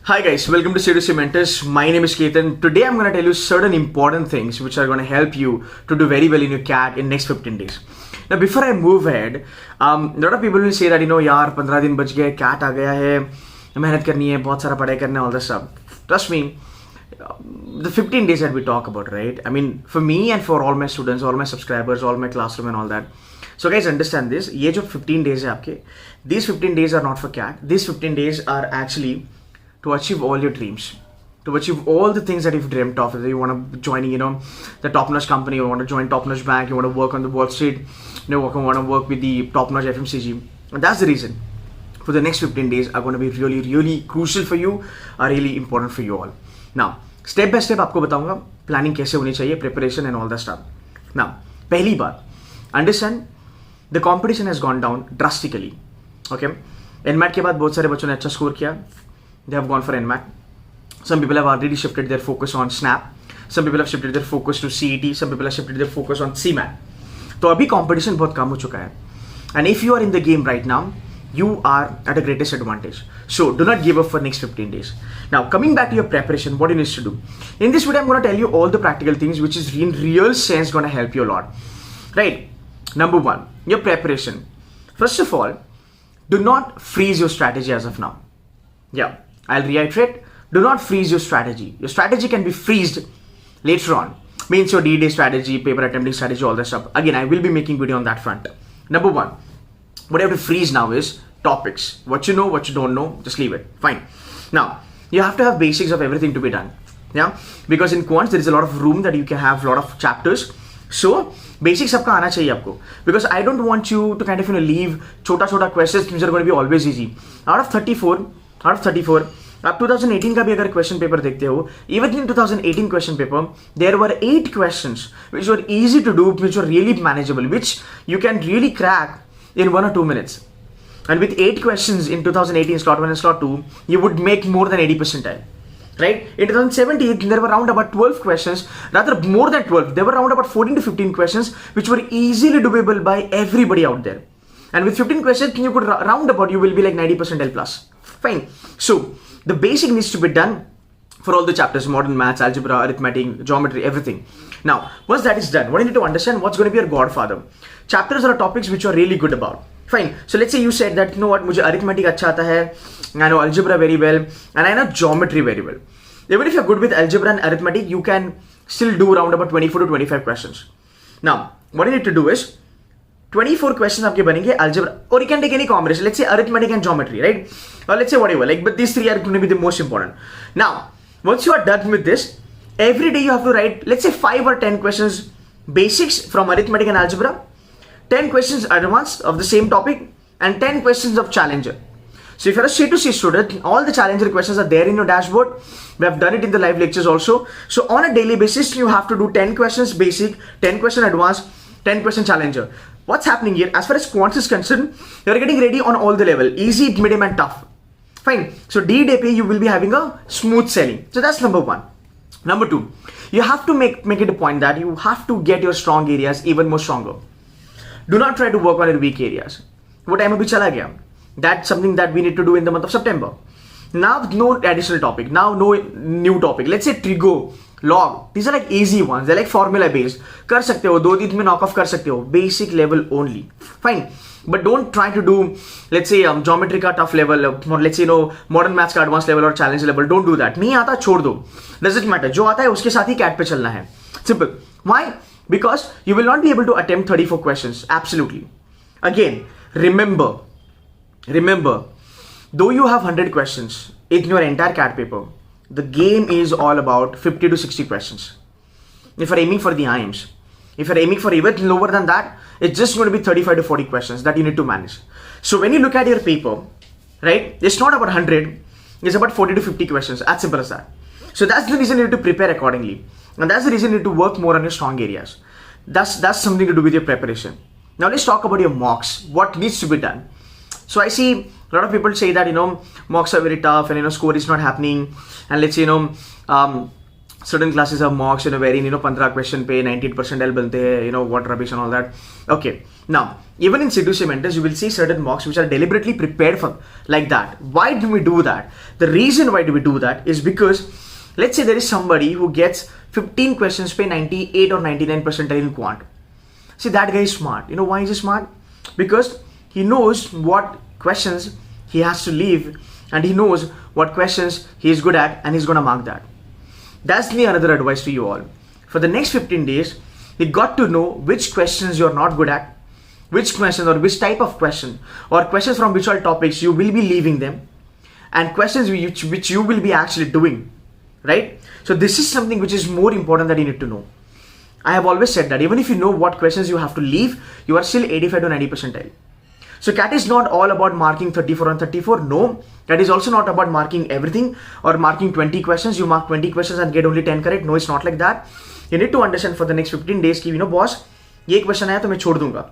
Hi guys, welcome to Seriously Mentors. My name is Ketan. Today I'm going to tell you certain important things which are going to help you to do very well in your CAT in next 15 days. Now before I move ahead, a lot of people will say that यार 15 दिन बच गए, CAT आ गया है, मेहनत करनी है, बहुत सारा पढ़ाई करना है, all this stuff. Trust me, the 15 days that we talk about, right? I mean, for me and for all my students, all my subscribers, all my classroom and all that. So guys, understand this. ये जो 15 days है आपके, these 15 days are not for CAT. These 15 days are actually to achieve all your dreams, to achieve all the things that you've dreamt of. Whether you want to join, the top-notch company, you want to join top-notch bank, you want to work on the Wall Street, you want to work with the top-notch FMCG. And that's the reason. For the next 15 days are going to be really, really crucial for you, are really important for you all. Now, step by step आपको बताऊंगा planning कैसे होनी चाहिए, preparation and all that stuff. Now, पहली बात, understand the competition has gone down drastically. Okay, NMAT के बाद बहुत सारे बच्चों ने अच्छा स्कोर किया. They have gone for NMAT. Some people have already shifted their focus on SNAP. Some people have shifted their focus to CET. Some people have shifted their focus on CMAT. तो अभी competition बहुत कम हो चुका है. And if you are in the game right now, you are at a greatest advantage. So do not give up for next 15 days. Now coming back to your preparation, what you need to do. In this video, I'm going to tell you all the practical things which is in real sense going to help you a lot. Right? Number one, your preparation. First of all, do not freeze your strategy as of now. Yeah. I'll reiterate, do not freeze your strategy. Your strategy can be freezed later on. Means your D-Day strategy, paper attempting strategy, all that stuff. Again, I will be making video on that front. Number one, what you have to freeze now is topics. What you know, what you don't know, just leave it. Fine. Now, you have to have basics of everything to be done. Yeah, because in quants, there is a lot of room that you can have a lot of chapters. So, basics सबका आना चाहिए आपको. Because I don't want you to kind of leave छोटा questions which are going to be always easy. Out of 34, आप 2018 का भी अगर question paper देखते हो, even in 2018 question paper, there were 8 questions which were easy to do, which were really manageable, which you can really crack in 1 or 2 minutes. And with 8 questions in 2018 slot 1 and slot 2, you would make more than 80% time. Right? In 2017, there were around about 12 questions, rather more than 12. There were around about 14 to 15 questions which were easily doable by everybody out there. And with 15 questions, you could round about, you will be like 90% L plus. Fine. So the basic needs to be done for all the chapters: modern maths, algebra, arithmetic, geometry, everything. Now, once that is done, what you need to understand, what's going to be your godfather. Chapters are topics which you are really good about. Fine. So let's say you said that, you know what, मुझे arithmetic अच्छा आता है, I know algebra very well, and I know geometry very well. Even if you're good with algebra and arithmetic, you can still do around about 24 to 25 questions. Now, what you need to do is 24 questions आपके बनेंगे algebra, or you can take any combination. Let's say arithmetic and geometry, right? Or let's say whatever. Like, but these three are going to be the most important. Now, once you are done with this, every day you have to write, let's say 5 or 10 questions basics from arithmetic and algebra, 10 questions advanced of the same topic, and 10 questions of challenger. So if you're a C2C student, all the challenger questions are there in your dashboard. We have done it in the live lectures also. So on a daily basis, you have to do 10 questions basic, 10 question advanced, 10 question challenger. What's happening here? As far as quants is concerned, you're getting ready on all the level, easy, medium and tough. Fine. So D-Day pay, you will be having a smooth sailing. So that's number one. Number two, you have to make it a point that you have to get your strong areas even more stronger. Do not try to work on your weak areas. What time abhi chala gaya? That's something that we need to do in the month of September. Now no additional topic. Now no new topic. Let's say trigo, log. These are like easy ones. They're like formula based. कर सकते हो, 2 दिन में knock off कर सकते हो. Basic level only. Fine. But don't try to do, let's say geometry का tough level, or let's say modern maths का advanced level or challenge level. Don't do that. नहीं आता छोड़ दो. Doesn't matter. जो आता है उसके साथ ही CAT पे चलना है. Simple. Why? Because you will not be able to attempt 34 questions. Absolutely. Again, remember, though you have 100 questions in your entire CAT paper, the game is all about 50 to 60 questions. If you're aiming for the IIMs, if you're aiming for even lower than that, it's just going to be 35 to 40 questions that you need to manage. So when you look at your paper, right, it's not about 100, it's about 40 to 50 questions, as simple as that. So that's the reason you need to prepare accordingly. And that's the reason you need to work more on your strong areas. That's something to do with your preparation. Now let's talk about your mocks, what needs to be done. So I see a lot of people say that, mocks are very tough and, score is not happening. And let's say, certain classes have mocks, wherein 15 question पे 98 percentile बनते हैं, what rubbish and all that. Okay, now even in seductive mentors you will see certain mocks which are deliberately prepared for like that. Why do we do that? The reason why do we do that is because let's say there is somebody who gets 15 questions पे 98 or 99 percentile in quant. See, that guy is smart. You know why is he smart? Because he knows what questions he has to leave, and he knows what questions he is good at, and he's gonna mark that. That's the another advice to you all. For the next 15 days, you got to know which questions you're not good at, which questions or which type of question or questions from which all topics you will be leaving them, and questions which you will be actually doing, right? So this is something which is more important that you need to know. I have always said that even if you know what questions you have to leave, you are still 85 to 90 percentile. So CAT is not all about marking 34 on 34. No, CAT is also not about marking everything or marking 20 questions. You mark 20 questions and get only 10 correct. No, it's not like that. You need to understand for the next 15 days कि boss, ये question आया तो मैं छोड़ दूंगा,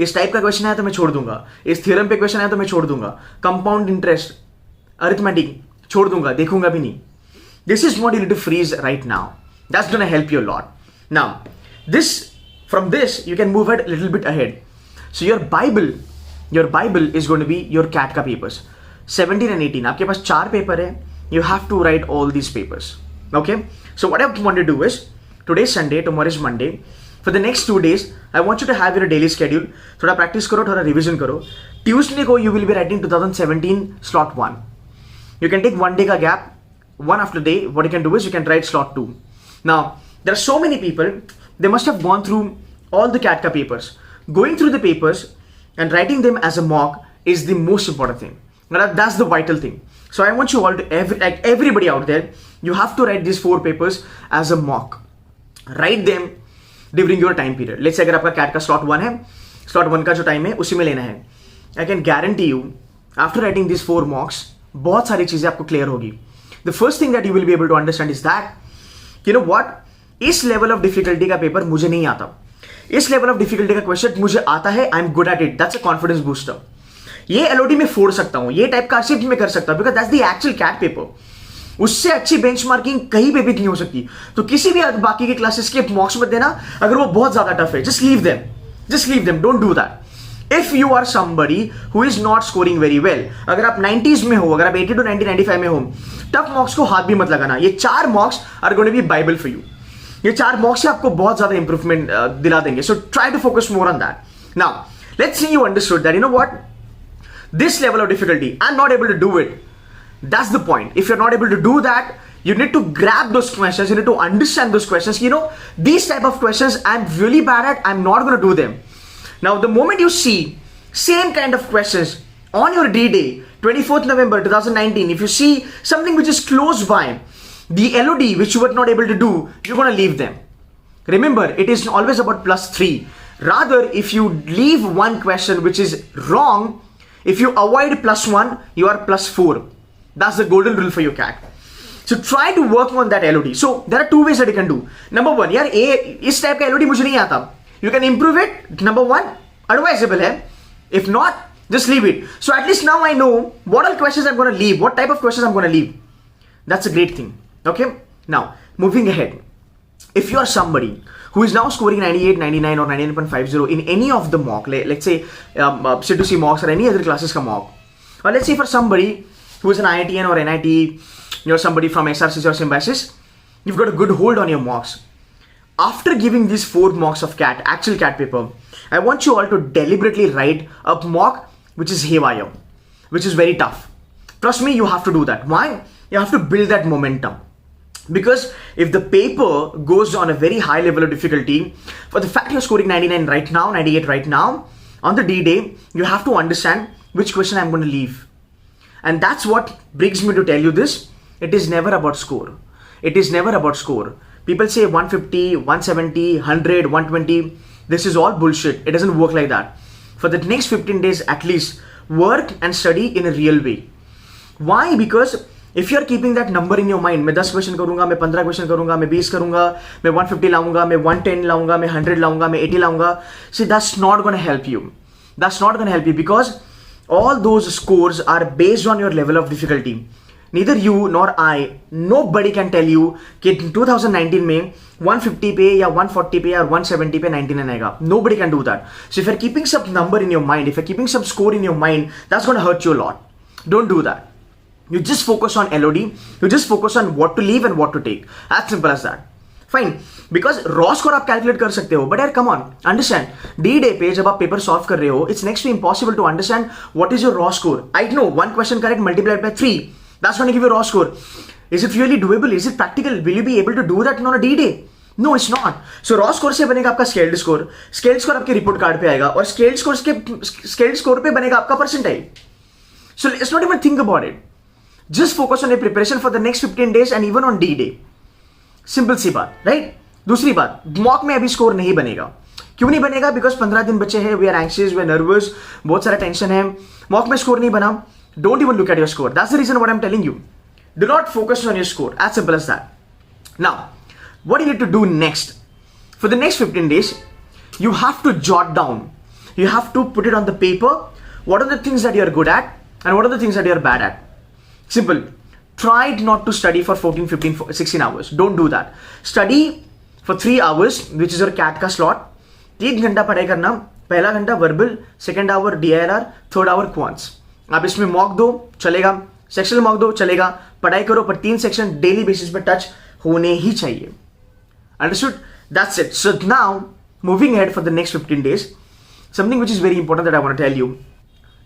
इस type का question आया तो मैं छोड़ दूंगा, इस थ्योरम पे क्वेश्चन आया तो मैं छोड़ दूंगा, कंपाउंड इंटरेस्ट, अरिथमेटिक छोड़ दूंगा, देखूंगा भी नहीं. This is what you need to freeze right now. That's gonna help you a lot. Now, from this you can move it a little bit ahead. So your Bible is going to be your CAT का papers. 17 and 18. आपके पास 4 paper है. You have to write all these papers. Okay? So what I want to do is, today is Sunday, tomorrow is Monday. For the next 2 days, I want you to have your daily schedule. थोड़ा practice करो, थोड़ा revision करो. Tuesday को you will be writing 2017 slot 1. You can take 1 day का gap. One after day, what you can do is you can write slot 2. Now, there are so many people, they must have gone through all the CAT ka papers. Going through the papers and writing them as a mock is the most important thing. That's the vital thing. So I want you all to, everybody out there, you have to write these 4 papers as a mock. Write them during your time period. Let's say अगर आपका CAT का slot 1 है, slot 1 का जो time है उसी में लेना है. I can guarantee you, after writing these 4 mocks, बहुत सारी चीजें आपको clear होगी. The first thing that you will be able to understand is that, you know what, इस level of difficulty का paper मुझे नहीं आता. इस level of difficulty का question मुझे आता है, I'm good at it. That's a confidence booster. ये LOD में फोड़ सकता हूँ, ये टाइप का शिफ्ट में कर सकता हूँ, because that's the actual CAT paper. उससे अच्छी बेंचमार्किंग कहीं पे भी नहीं हो सकती. तो किसी भी बाकी के क्लासेस के मॉक्स मत देना अगर वो बहुत ज्यादा टफ है. Just leave them. Just leave them. Don't do that. If you are somebody who is not scoring very well, अगर आप 90s में हो, अगर आप 80 to 90, 95 में हो, टफ मॉक्स को हाथ भी मत लगाना. ये 4 mocks are going to be bible for you. ये 4 मॉक्स से आपको बहुत ज्यादा इंप्रूवमेंट दिला देंगे. So try to focus more on that. Now let's see you understood that, you know what, this level of difficulty, I'm not able to do it. That's the point. If you're not able to do that, you need to grab those questions, you need to understand those questions. You know, these type of questions I'm really bad at, I'm not going to do them. Now, the moment you see same kind of questions on your D-Day, 24th November 2019, if you see something which is close by, the LOD which you were not able to do, you're going to leave them. Remember, it is always about +3. Rather, if you leave one question which is wrong, if you avoid +1, you are +4. That's the golden rule for your CAT. So try to work on that LOD. So there are 2 ways that you can do. Number 1, यार इस type का LOD मुझे नहीं आता. You can improve it. Number 1, advisable है. If not, just leave it. So at least now I know what all questions I'm going to leave, what type of questions I'm going to leave. That's a great thing. Okay. Now moving ahead. If you are somebody who is now scoring 98, 99 or 99.50 in any of the mock, let's say C2C mocks or any other classes ka mock, or let's say for somebody who is an IITN or NIT, you're somebody from SRCC or Symbiosis, you've got a good hold on your mocks. After giving these 4 mocks of CAT, actual CAT paper, I want you all to deliberately write a mock which is haywire, which is very tough. Trust me, you have to do that. Why? You have to build that momentum. Because if the paper goes on a very high level of difficulty, for the fact you're scoring 99 right now, 98 right now, on the D-Day, you have to understand which question I'm going to leave. And that's what brings me to tell you this. It is never about score. It is never about score. People say 150, 170, 100, 120. This is all bullshit. It doesn't work like that. For the next 15 days at least, work and study in a real way. Why? Because if you are keeping that number in your mind, मैं 10 question करूंगा, मैं 15 question करूंगा, मैं 20 करूंगा, मैं 150 लाऊंगा, मैं 110 लाऊंगा, मैं 100 लाऊंगा, मैं 80 लाऊंगा, see, that's not going to help you. That's not going to help you because all those scores are based on your level of difficulty. neither you nor I, nobody can tell you कि 2019 में 150 पे या 140 पे या 170 पे 99 आएगा. Nobody can do that. So if you're keeping some number in your mind, if you're keeping some score in your mind, that's going to hurt you a lot. Don't do that. You just focus on LOD. You just focus on what to leave and what to take. As simple as that. Fine. Because raw score आप calculate कर सकते हो, but यार come on, understand. D-Day पे जब आप paper solve कर रहे हो, it's next to impossible to understand what is your raw score. I know one question correct multiplied by 3. That's going to give you a raw score. Is it really doable? Is it practical? Will you be able to do that on a D-Day? No, it's not. So raw score से बनेगा आपका scaled score. Scaled score आपके report card पे आएगा और scaled score पे बनेगा आपका percentile. So let's not even think about it. Just focus on your preparation for the next 15 days and even on D-Day. Simple सी बात, right? दूसरी बात, मॉक में अभी स्कोर नहीं बनेगा. क्यों नहीं बनेगा? बिकॉज 15 दिन बचे हैं, we are anxious, we are nervous, बहुत सारा टेंशन है. मॉक में स्कोर नहीं बना. Don't even look at your score. That's the reason what I am telling you. Do not focus on your score. As simple as that. Now what you need to do next? For the next 15 days, you have to jot down. You have to put it on the paper. What are the things that you are good at and what are the things that you are bad at? Simple. Try not to study for 14, 15, 16 hours. Don't do that. Study for 3 hours, which is your CAT का slot. 3 घंटा पढ़ाई करना. पहला घंटा verbal, second hour DILR, third hour quants. आप इसमें mock दो, चलेगा. सेक्शनल मॉक दो, चलेगा. पढ़ाई करो, पर 3 सेक्शन डेली बेसिस पे टच होने ही चाहिए. Understood? That's it. So now, moving ahead for the next 15 days, something which is very important that I want to tell you.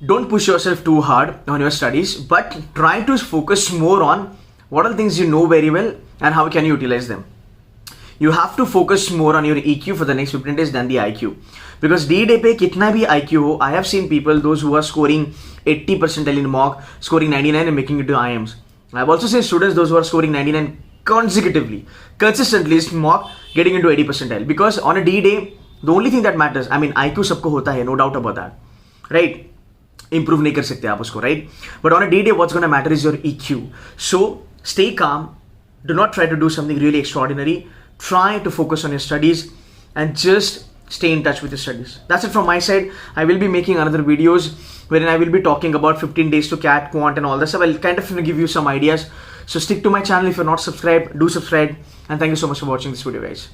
Don't push yourself too hard on your studies, but try to focus more on what are the things you know very well and how can you utilize them. You have to focus more on your EQ for the next 15 days than the IQ. Because D-Day पे कितना भी IQ हो, I have seen people, those who are scoring 80 percentile in mock, scoring 99 and making it to IIMs. I have also seen students, those who are scoring 99 consistently in mock, getting into 80 percentile. Because on a D-Day, the only thing that matters, I mean IQ सबको होता है, no doubt about that, right? Improve नहीं कर सकते आप उसको, right? But on a D-Day, what's going to matter is your EQ. So stay calm. Do not try to do something really extraordinary. Try to focus on your studies and just stay in touch with your studies. That's it from my side. I will be making another videos wherein I will be talking about 15 days to CAT, quant and all that stuff. I'll kind of give you some ideas. So stick to my channel if you're not subscribed. Do subscribe. And thank you so much for watching this video, guys.